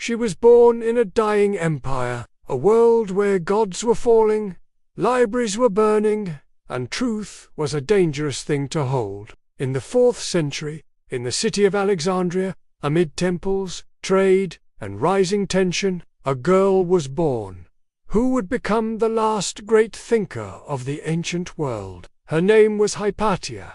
She was born in a dying empire, a world where gods were falling, libraries were burning, and truth was a dangerous thing to hold. In the 4th century, in the city of Alexandria, amid temples, trade, and rising tension, a girl was born, who would become the last great thinker of the ancient world. Her name was Hypatia.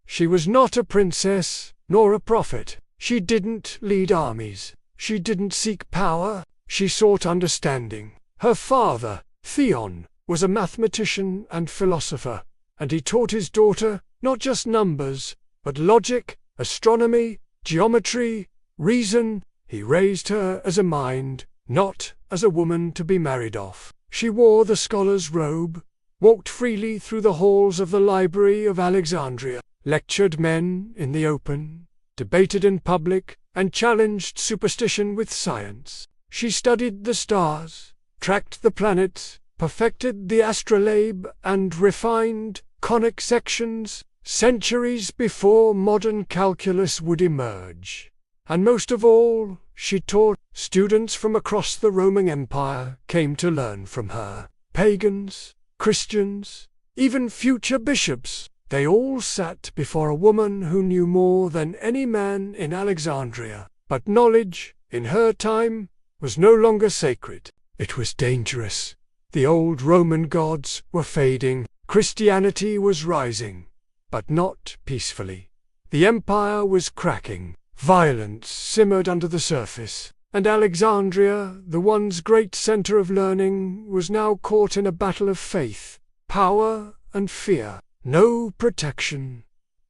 She was not a princess, nor a prophet. She didn't lead armies. She didn't seek power. She sought understanding. Her father, Theon, was a mathematician and philosopher, and he taught his daughter not just numbers, but logic, astronomy, geometry, reason. He raised her as a mind, not as a woman to be married off. She wore the scholar's robe, walked freely through the halls of the Library of Alexandria, lectured men in the open, debated in public, and challenged superstition with science. She studied the stars, tracked the planets, perfected the astrolabe, and refined conic sections centuries before modern calculus would emerge. And most of all, she taught. Students from across the Roman Empire came to learn from her. Pagans, Christians, even future bishops, they all sat before a woman who knew more than any man in Alexandria. But knowledge, in her time, was no longer sacred. It was dangerous. The old Roman gods were fading. Christianity was rising, but not peacefully. The empire was cracking. Violence simmered under the surface, and Alexandria, the once great center of learning, was now caught in a battle of faith, power, and fear. No protection,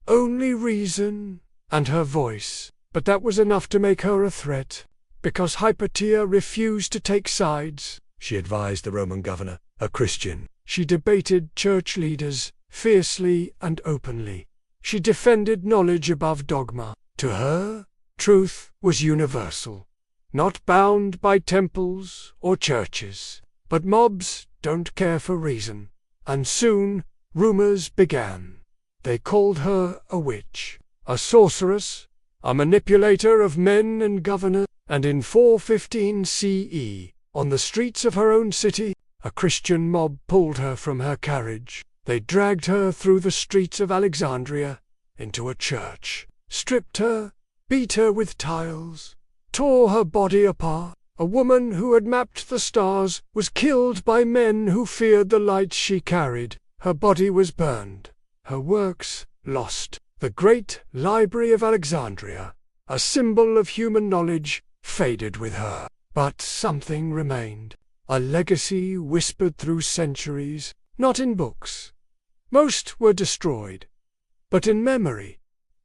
only reason and her voice. But that was enough to make her a threat, because Hypatia refused to take sides. She advised the Roman governor, a Christian. She debated church leaders fiercely and openly. She defended knowledge above dogma. To her, truth was universal, not bound by temples or churches. But mobs don't care for reason, and soon rumors began. They called her a witch, a sorceress, a manipulator of men and governors, and in 415 CE, on the streets of her own city, a Christian mob pulled her from her carriage. They dragged her through the streets of Alexandria into a church, stripped her, beat her with tiles, tore her body apart. A woman who had mapped the stars was killed by men who feared the light she carried. Her body was burned, her works lost. The great Library of Alexandria, a symbol of human knowledge, faded with her. But something remained, a legacy whispered through centuries, not in books. Most were destroyed, but in memory.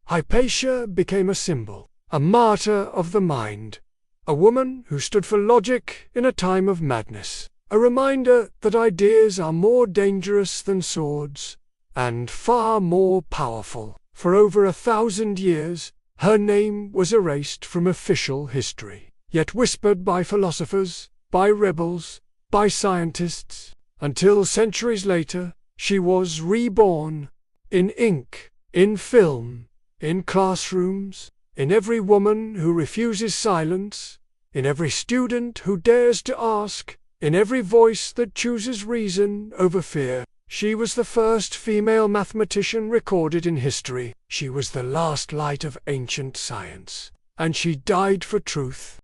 Hypatia became a symbol, a martyr of the mind, a woman who stood for logic in a time of madness, a reminder that ideas are more dangerous than swords, and far more powerful. For over 1,000 years, her name was erased from official history, yet whispered by philosophers, by rebels, by scientists, until centuries later, she was reborn, in ink, in film, in classrooms, in every woman who refuses silence, in every student who dares to ask, in every voice that chooses reason over fear. She was the first female mathematician recorded in history. She was the last light of ancient science, and she died for truth.